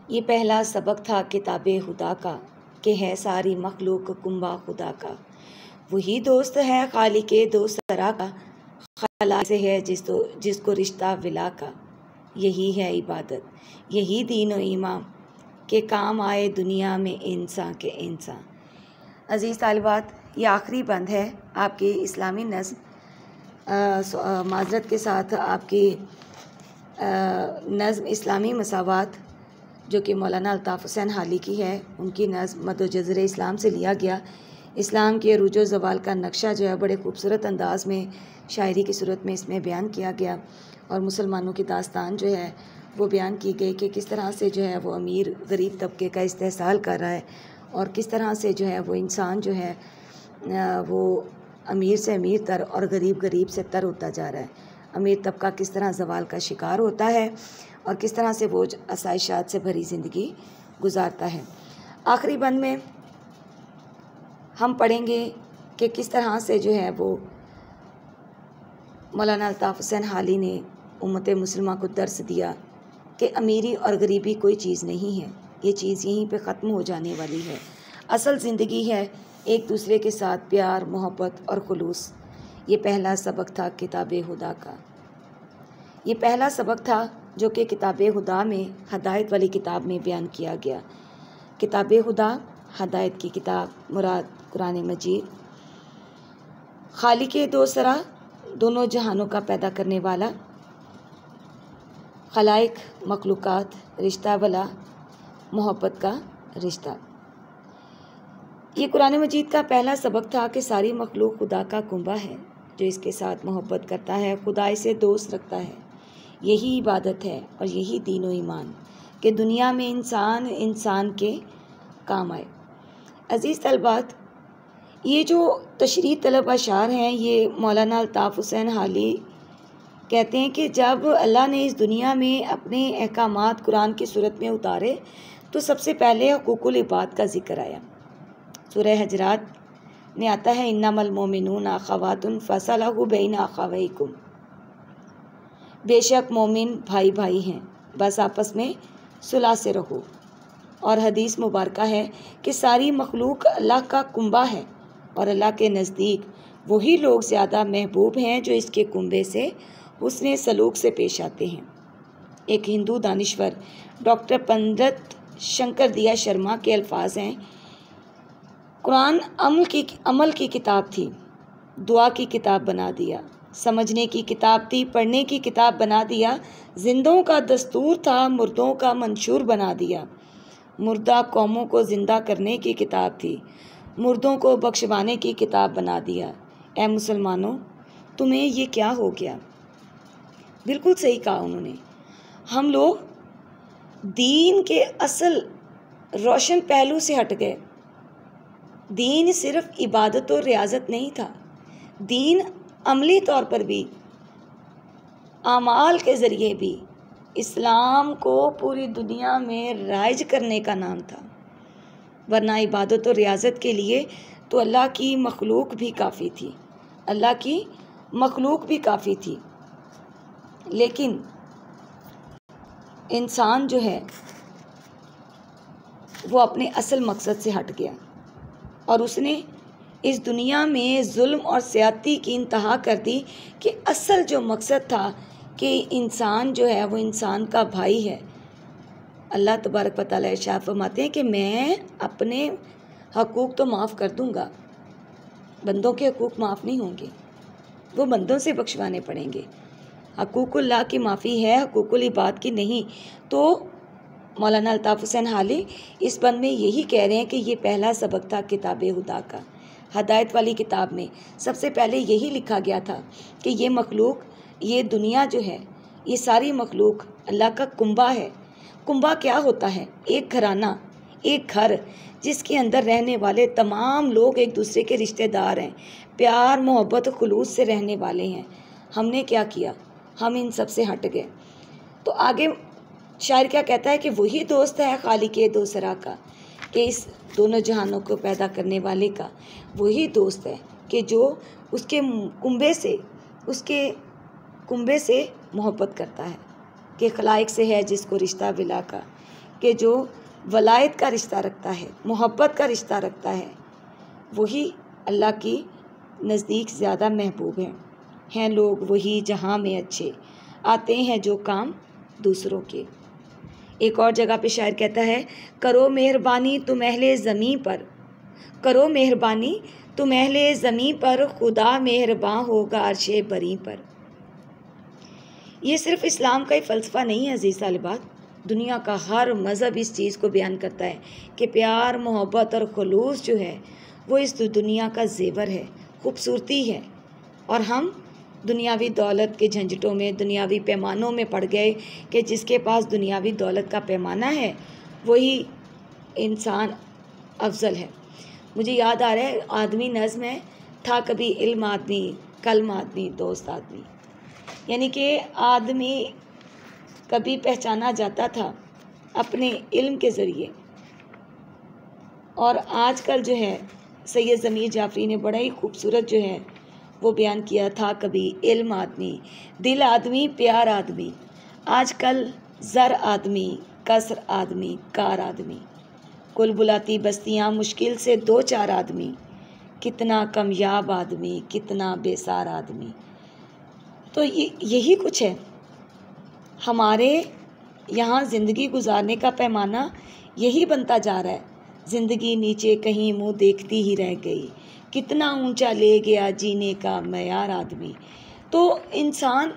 ये पहला सबक था किताबे खुदा का कि है सारी मखलूक कुंबा खुदा का। वही दोस्त है खालिके दोसरा का, खला से है जिसको रिश्ता विला का। यही है इबादत, यही दीन व ईमान के काम आए दुनिया में इंसान के इंसान। अज़ीज़ तालिबात, ये आखिरी बंद है आपकी इस्लामी नज़्म। माज़रत के साथ आपकी नज़्म इस्लामी मसावात जो कि मौलाना अल्ताफ़ हुसैन हाली की है, उनकी नज़्म मद जज़र इस्लाम से लिया गया। इस्लाम के अरूज व ज़वाल का नक्शा जो है बड़े खूबसूरत अंदाज में शायरी की सूरत में इसमें बयान किया गया और मुसलमानों की दास्तान जो है वो बयान की गई कि किस तरह से जो है वो अमीर गरीब तबके का इस्तेहसाल कर रहा है और किस तरह से जो है वो इंसान जो है वो अमीर से अमीर तर और गरीब से तर होता जा रहा है। अमीर तबका किस तरह ज़वाल का शिकार होता है और किस तरह से वो आसाइशात से भरी ज़िंदगी गुजारता है। आखिरी बंद में हम पढ़ेंगे कि किस तरह से जो है वो मौलाना अल्ताफ़ हुसैन हाली ने उम्मत मुस्लिमा को दर्स दिया कि अमीरी और गरीबी कोई चीज़ नहीं है, ये चीज़ यहीं पे ख़त्म हो जाने वाली है। असल ज़िंदगी है एक दूसरे के साथ प्यार मोहब्बत और खुलूस। ये पहला सबक था किताबे खुदा का। ये पहला सबक था जो कि किताबे खुदा में हदायत वाली किताब में बयान किया गया। किताबे खुदा हदायत की किताब मुराद कुरान मजीद। खालिके दोसरा दोनों जहानों का पैदा करने वाला, खलाइक मखलूक़ात रिश्ता वाला, मोहब्बत का रिश्ता। ये कुरान मजीद का पहला सबक था कि सारी मखलूक खुदा का कुंबा है जो इसके साथ मोहब्बत करता है, खुदा इसे दोस्त रखता है। यही इबादत है और यही दीन व ईमान कि दुनिया में इंसान के काम आए। अज़ीज़ तलबात, ये जो तशरीह तलब अशार हैं ये मौलाना अल्ताफ़ हुसैन हाली कहते हैं कि जब अल्लाह ने इस दुनिया में अपने अहकामात कुरान की सूरत में उतारे तो सबसे पहले हुकूकुल इबाद का ज़िक्र आया। सूरह हजरात में आता है इन्नमल मोमिनून अख़वातुन फ़अस्लिहू बैना अख़वैकुम, बेशक मोमिन भाई भाई हैं, बस आपस में सुलह से रहो। और हदीस मुबारका है कि सारी मखलूक अल्लाह का कुंबा है और अल्लाह के नज़दीक वही लोग ज़्यादा महबूब हैं जो इसके कुंबे से हुस्ने सलूक से पेश आते हैं। एक हिंदू दानिश्वर डॉक्टर पंडित शंकर दिया शर्मा के अल्फाज हैं, कुरान अमल की किताब थी, दुआ की किताब बना दिया, समझने की किताब थी, पढ़ने की किताब बना दिया, जिंदों का दस्तूर था, मुर्दों का मंशूर बना दिया, मुर्दा कौमों को ज़िंदा करने की किताब थी, मुर्दों को बख्शवाने की किताब बना दिया। ऐ मुसलमानों, तुम्हें ये क्या हो गया? बिल्कुल सही कहा उन्होंने। हम लोग दीन के असल रोशन पहलू से हट गए। दीन सिर्फ इबादत और रियाजत नहीं था, दीन अमली तौर पर भी, आमाल के ज़रिए भी इस्लाम को पूरी दुनिया में राइज करने का नाम था। वरना इबादत और रियाजत के लिए तो अल्लाह की मखलूक भी काफ़ी थी, अल्लाह की मखलूक भी काफ़ी थी। लेकिन इंसान जो है वो अपने असल मकसद से हट गया और उसने इस दुनिया में जुल्म और ज़्यादती की इंतहा कर दी कि असल जो मकसद था कि इंसान जो है वो इंसान का भाई है। अल्लाह तबारक व तआला इरशाद फरमाते हैं कि मैं अपने हकूक़ तो माफ़ कर दूँगा, बंदों के हकूक़ माफ़ नहीं होंगे, वो बंदों से बख्शवाने पड़ेंगे। हकूक़ुल्लाह की माफ़ी है, हकूक़ुल इबाद की नहीं। तो मौलाना अल्ताफ़ हुसैन हाली इस बंद में यही कह रहे हैं कि ये पहला सबक था किताबे खुदा का। हदायत वाली किताब में सबसे पहले यही लिखा गया था कि ये मखलूक, ये दुनिया जो है, ये सारी मखलूक अल्लाह का कुंबा है। कुंबा क्या होता है? एक घराना, एक घर जिसके अंदर रहने वाले तमाम लोग एक दूसरे के रिश्तेदार हैं, प्यार मोहब्बत खुलूस से रहने वाले हैं। हमने क्या किया? हम इन सब से हट गए। तो आगे शायर क्या कहता है कि वही दोस्त है खालिके दोसरा का, कि इस दोनों जहानों को पैदा करने वाले का वही दोस्त है कि जो उसके कुंबे से मोहब्बत करता है, कि खलाइक से है जिसको रिश्ता विला का, कि जो वलायत का रिश्ता रखता है, मोहब्बत का रिश्ता रखता है, वही अल्लाह की नज़दीक ज़्यादा महबूब हैं लोग वही जहाँ में अच्छे, आते हैं जो काम दूसरों के। एक और जगह पे शायर कहता है, करो मेहरबानी तुम अहले ज़मीं पर, करो मेहरबानी तुम अहले ज़मीं पर, खुदा मेहरबान होगा अर्शे बरी पर। ये सिर्फ़ इस्लाम का ही फ़लसफ़ा नहीं है अज़ीज़ तालिबात, दुनिया का हर मज़हब इस चीज़ को बयान करता है कि प्यार, मोहब्बत और खुलूस जो है वो इस दुनिया का ज़ेवर है, खूबसूरती है। और हम दुनियावी दौलत के झंझटों में, दुनियावी पैमानों में पड़ गए कि जिसके पास दुनियावी दौलत का पैमाना है वही इंसान अफजल है। मुझे याद आ रहा है, आदमी नज़्म है, था कभी इल्म आदमी, कल्म आदमी, दोस्त आदमी। यानी कि आदमी कभी पहचाना जाता था अपने इल्म के ज़रिए, और आजकल जो है सैयद ज़मीर जाफ़री ने बड़ा ही खूबसूरत जो है वो बयान किया था, कभी इल्म आदमी, दिल आदमी, प्यार आदमी, आजकल ज़र आदमी, कसर आदमी, कार आदमी, कुल बुलाती बस्तियाँ मुश्किल से दो चार आदमी, कितना कामयाब आदमी, कितना बेसार आदमी। तो यही कुछ है हमारे यहाँ ज़िंदगी गुजारने का पैमाना, यही बनता जा रहा है। ज़िंदगी नीचे कहीं मुँह देखती ही रह गई, कितना ऊंचा ले गया जीने का मयार आदमी। तो इंसान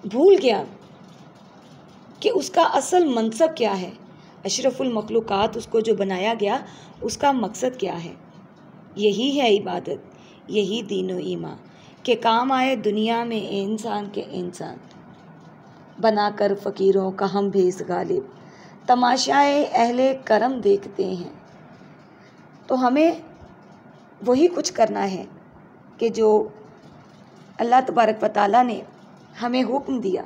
भूल गया कि उसका असल मनसब क्या है, अशरफुल मखलूक़ात उसको जो बनाया गया उसका मकसद क्या है। यही है इबादत, यही दीनो ईमान, के काम आए दुनिया में इंसान के इंसान, बनाकर फ़कीरों का हम भेस गालिब, तमाशाए अहले करम देखते हैं। तो हमें वही कुछ करना है कि जो अल्लाह तबारक व तआला ने हमें हुक्म दिया,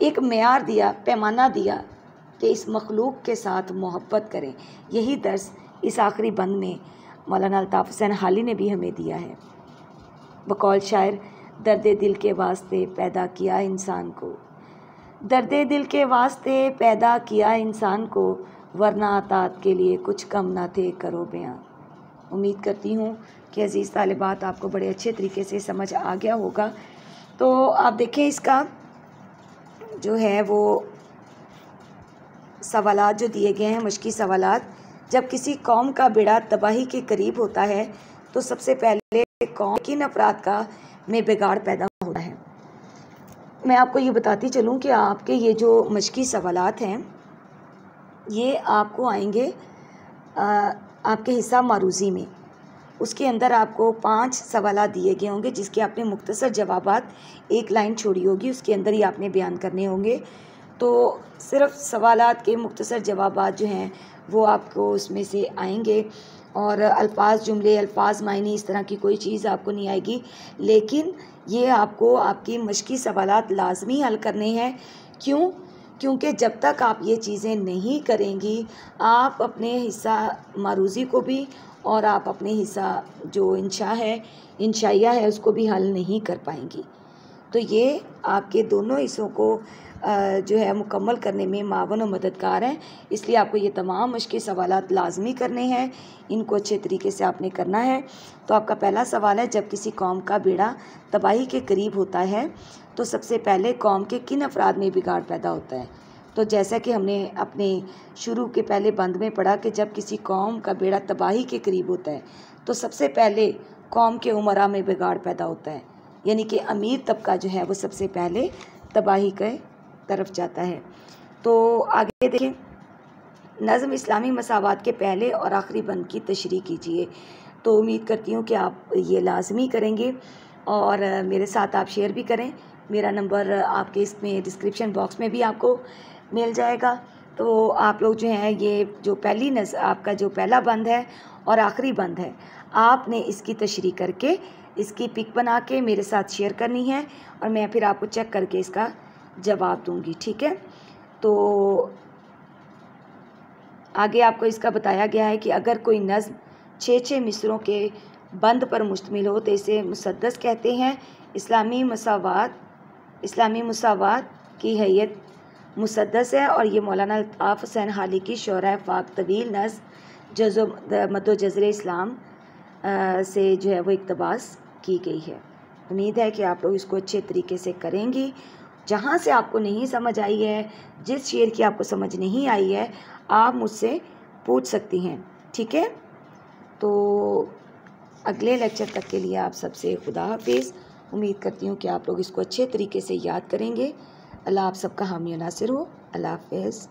एक मेयार दिया, पैमाना दिया कि इस मखलूक के साथ मोहब्बत करें। यही दर्स इस आखिरी बंद में मौलाना अल्ताफ़ हुसैन हाली ने भी हमें दिया है। बकौल शायर, दर्द दिल के वास्ते पैदा किया इंसान को, दर्द दिल के वास्ते पैदा किया इंसान को, वरना अतात के लिए कुछ कम ना थे करो बयां। उम्मीद करती हूँ कि अज़ीज़ तालिबात आपको बड़े अच्छे तरीके से समझ आ गया होगा। तो आप देखें, इसका जो है वो सवालात जो दिए गए हैं, मश्की सवालात, जब किसी कौम का बेड़ा तबाही के करीब होता है तो सबसे पहले कौम किन अफराद का में बिगाड़ पैदा होता है। मैं आपको ये बताती चलूँ कि आपके ये जो मश्की सवालात हैं ये आपको आएंगे आपके हिस्सा मारूज़ी में। उसके अंदर आपको 5 सवालात दिए गए होंगे जिसके आपने मुख्तसर जवाबात, एक लाइन छोड़ी होगी उसके अंदर ही आपने बयान करने होंगे। तो सिर्फ़ सवालात के मुख्तसर जवाबात जो हैं वो आपको उसमें से आएंगे, और अल्फाज, जुमले, अल्फाज, मायने, इस तरह की कोई चीज़ आपको नहीं आएगी। लेकिन ये आपको आपकी मश्की सवालात लाजमी हल करने हैं। क्यों? क्योंकि जब तक आप ये चीज़ें नहीं करेंगी, आप अपने हिस्सा मारूज़ी को भी और आप अपने हिस्सा जो इंशाइया है उसको भी हल नहीं कर पाएंगी। तो ये आपके दोनों हिस्सों को जो है मुकम्मल करने में मावन और मददगार हैं। इसलिए आपको ये तमाम मश्की सवालात लाजमी करने हैं, इनको अच्छे तरीके से आपने करना है। तो आपका पहला सवाल है, जब किसी कौम का बेड़ा तबाही के करीब होता है तो सबसे पहले कौम के किन अफराद में बिगाड़ पैदा होता है। तो जैसा कि हमने अपने शुरू के पहले बंद में पढ़ा कि जब किसी कौम का बेड़ा तबाही के करीब होता है तो सबसे पहले कौम के उमरा में बिगाड़ पैदा होता है, यानी कि अमीर तबका जो है वो सबसे पहले तबाही के तरफ जाता है। तो आगे देखें, नज़्म इस्लामी मसावात के पहले और आखिरी बंद की तशरीह कीजिए। तो उम्मीद करती हूँ कि आप ये लाजमी करेंगे और मेरे साथ आप शेयर भी करें। मेरा नंबर आपके इसमें डिस्क्रिप्शन बॉक्स में भी आपको मिल जाएगा। तो आप लोग जो हैं, ये जो आपका जो पहला बंद है और आखिरी बंद है, आपने इसकी तशरीह करके इसकी पिक बना के मेरे साथ शेयर करनी है और मैं फिर आपको चेक करके इसका जवाब दूंगी, ठीक है। तो आगे आपको इसका बताया गया है कि अगर कोई नज़्म 6 मिसरों के बंद पर मुश्तमिल हो तो इसे मुसद्दस कहते हैं। इस्लामी मसावात की हैयत मुसद्दस है और ये मौलाना अल्ताफ़ हुसैन हाली की शोरा फाक तवील नज़्म जज़ो मदो जज़र इस्लाम से जो है वो इक़्तिबास की गई है। उम्मीद है कि आप लोग इसको अच्छे तरीके से करेंगी। जहाँ से आपको नहीं समझ आई है, जिस शेर की आपको समझ नहीं आई है, आप मुझसे पूछ सकती हैं, ठीक है। तो अगले लेक्चर तक के लिए आप सबसे खुदा हाफिज़। उम्मीद करती हूँ कि आप लोग इसको अच्छे तरीके से याद करेंगे। अल्लाह आप सबका हामी नासिर हो। अल्लाह हाफिज़।